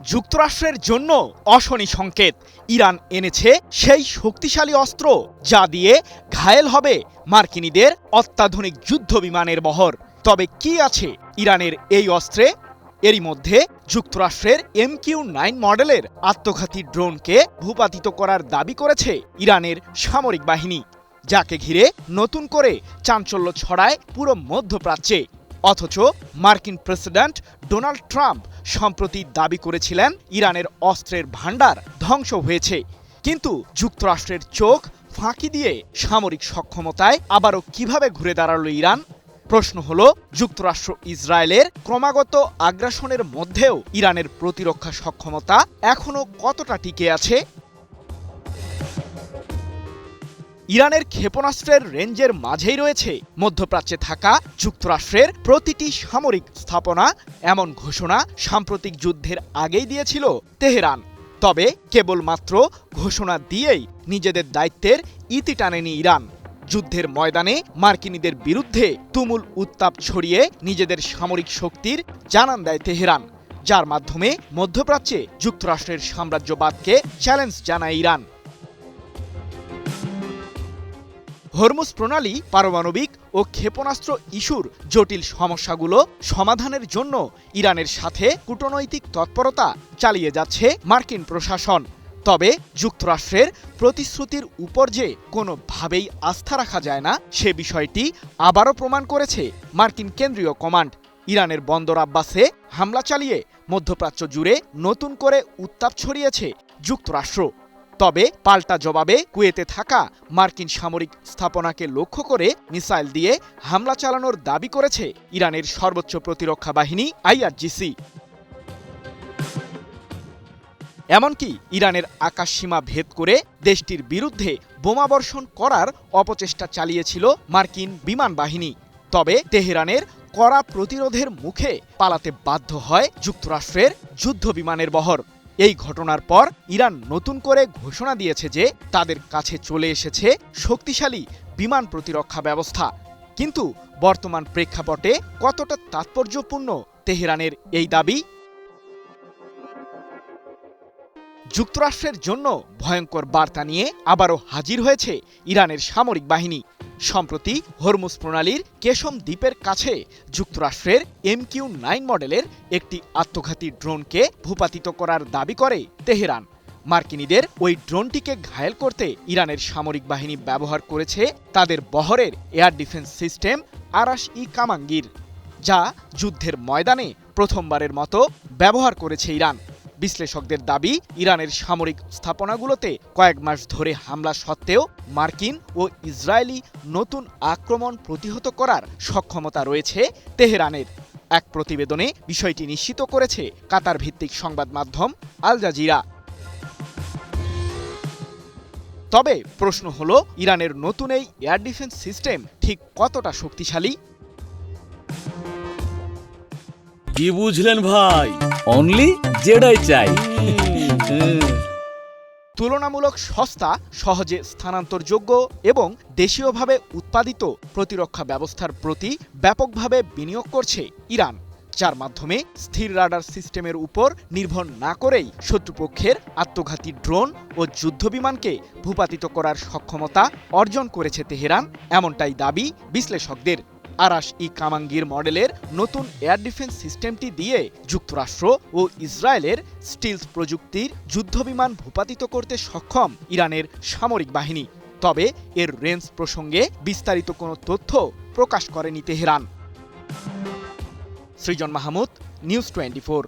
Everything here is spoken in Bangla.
যুক্তরাষ্ট্রের জন্য অশনি সংকেত। ইরান এনেছে সেই শক্তিশালী অস্ত্র যা দিয়ে ঘায়েল হবে মার্কিনীদের অত্যাধুনিক যুদ্ধ বিমানের বহর। তবে কি আছে ইরানের এই অস্ত্রে? এরই মধ্যে যুক্তরাষ্ট্রের MQ-9 মডেলের আত্মঘাতী ড্রোনকে ভূপাতিত করার দাবি করেছে ইরানের সামরিক বাহিনী, যাকে ঘিরে নতুন করে চাঞ্চল্য ছড়ায় পুরো মধ্যপ্রাচ্যে। অথচ মার্কিন প্রেসিডেন্ট ডোনাল্ড ট্রাম্প সম্প্রতি দাবি করেছিলেন ইরানের অস্ত্রের ভান্ডার ধ্বংস হয়েছে। কিন্তু যুক্তরাষ্ট্রের চোখ ফাঁকি দিয়ে সামরিক সক্ষমতায় আবারও কিভাবে ঘুরে দাঁড়ালো ইরান? প্রশ্ন হলো, যুক্তরাষ্ট্র ইসরায়েলের ক্রমাগত আগ্রাসনের মধ্যেও ইরানের প্রতিরক্ষা সক্ষমতা এখনো কতটা টিকে আছে? ইরানের ক্ষেপণাস্ত্রের রেঞ্জের মাঝেই রয়েছে মধ্যপ্রাচ্যে থাকা যুক্তরাষ্ট্রের প্রতিটি সামরিক স্থাপনা, এমন ঘোষণা সাম্প্রতিক যুদ্ধের আগেই দিয়েছিল তেহরান। তবে কেবলমাত্র ঘোষণা দিয়েই নিজেদের দায়িত্বের ইতি টানেনি ইরান। যুদ্ধের ময়দানে মার্কিনীদের বিরুদ্ধে তুমুল উত্তাপ ছড়িয়ে নিজেদের সামরিক শক্তির জানান দেয় তেহরান, যার মাধ্যমে মধ্যপ্রাচ্যে যুক্তরাষ্ট্রের সাম্রাজ্যবাদকে চ্যালেঞ্জ জানায় ইরান। হরমুজ প্রণালী, পারমাণবিক ও ক্ষেপণাস্ত্র ইস্যুর জটিল সমস্যাগুলো সমাধানের জন্য ইরানের সাথে কূটনৈতিক তৎপরতা চালিয়ে যাচ্ছে মার্কিন প্রশাসন। তবে যুক্তরাষ্ট্রের প্রতিশ্রুতির উপর যে কোনোভাবেই আস্থা রাখা যায় না, সে বিষয়টি আবারও প্রমাণ করেছে মার্কিন কেন্দ্রীয় কমান্ড। ইরানের বন্দর আব্বাসে হামলা চালিয়ে মধ্যপ্রাচ্য জুড়ে নতুন করে উত্তাপ ছড়িয়েছে যুক্তরাষ্ট্র। তবে পাল্টা জবাবে কুয়েতে থাকা মার্কিন সামরিক স্থাপনাকে লক্ষ্য করে মিসাইল দিয়ে হামলা চালানোর দাবি করেছে ইরানের সর্বোচ্চ প্রতিরক্ষা বাহিনী IRGC। এমনকি ইরানের আকাশসীমা ভেদ করে দেশটির বিরুদ্ধে বোমাবর্ষণ করার অপচেষ্টা চালিয়েছিল মার্কিন বিমান বাহিনী। তবে তেহরানের কড়া প্রতিরোধের মুখে পালাতে বাধ্য হয় যুক্তরাষ্ট্রের যুদ্ধ বিমানের বহর। এই ঘটনার পর ইরান নতুন করে ঘোষণা দিয়েছে যে তাদের কাছে চলে এসেছে শক্তিশালী বিমান প্রতিরক্ষা ব্যবস্থা। কিন্তু বর্তমান প্রেক্ষাপটে কতটা তাৎপর্যপূর্ণ তেহরানের এই দাবি? যুক্তরাষ্ট্রের জন্য ভয়ঙ্কর বার্তা নিয়ে আবারও হাজির হয়েছে ইরানের সামরিক বাহিনী। সম্প্রতি হরমুজ প্রণালীর কেশম দ্বীপের কাছে যুক্তরাষ্ট্রের MQ-9 মডেলের একটি আত্মঘাতী ড্রোনকে ভূপাতিত করার দাবি করে তেহরান। মার্কিনীদের ওই ড্রোনটিকে ঘায়েল করতে ইরানের সামরিক বাহিনী ব্যবহার করেছে তাদের বহরের এয়ার ডিফেন্স সিস্টেম আরাশ-ই কামাঙ্গির, যা যুদ্ধের ময়দানে প্রথমবারের মতো ব্যবহার করেছে ইরান। বিশ্লেষকদের দাবি, ইরানের সামরিক স্থাপনাগুলোতে কয়েক মাস ধরে হামলা সত্ত্বেও মার্কিন ও ইসরায়েলি নতুন আক্রমণ প্রতিহত করার সক্ষমতা রয়েছে তেহরানের। এক প্রতিবেদনে বিষয়টি নিশ্চিত করেছে কাতার ভিত্তিক সংবাদ মাধ্যম আল জাজিরা। তবে প্রশ্ন হলো, ইরানের নতুন এই এয়ার ডিফেন্স সিস্টেম ঠিক কতটা শক্তিশালী? কি বুঝলেন ভাই? অনলি জেডাই চাই। তুলনামূলক সস্তা, সহজে স্থানান্তরযোগ্য এবং দেশীয়ভাবে উৎপাদিত প্রতিরক্ষা ব্যবস্থার প্রতি ব্যাপকভাবে বিনিয়োগ করছে ইরান, যার মাধ্যমে স্থির রাডার সিস্টেমের উপর নির্ভর না করেই শত্রুপক্ষের আত্মঘাতী ড্রোন ও যুদ্ধবিমানকে ভূপাতিত করার সক্ষমতা অর্জন করেছে তেহরান, এমনটাই দাবি বিশ্লেষকদের। আরাশ-ই কামাঙ্গির মডেলের নতুন এয়ার ডিফেন্স সিস্টেমটি দিয়ে যুক্তরাষ্ট্র ও ইসরায়েলের স্টিলথ প্রযুক্তির যুদ্ধবিমান ভূপাতিত করতে সক্ষম ইরানের সামরিক বাহিনী। তবে এর রেঞ্জ প্রসঙ্গে বিস্তারিত কোনো তথ্য প্রকাশ করেনি তেহরান। সৃজন মাহমুদ, নিউজ 24।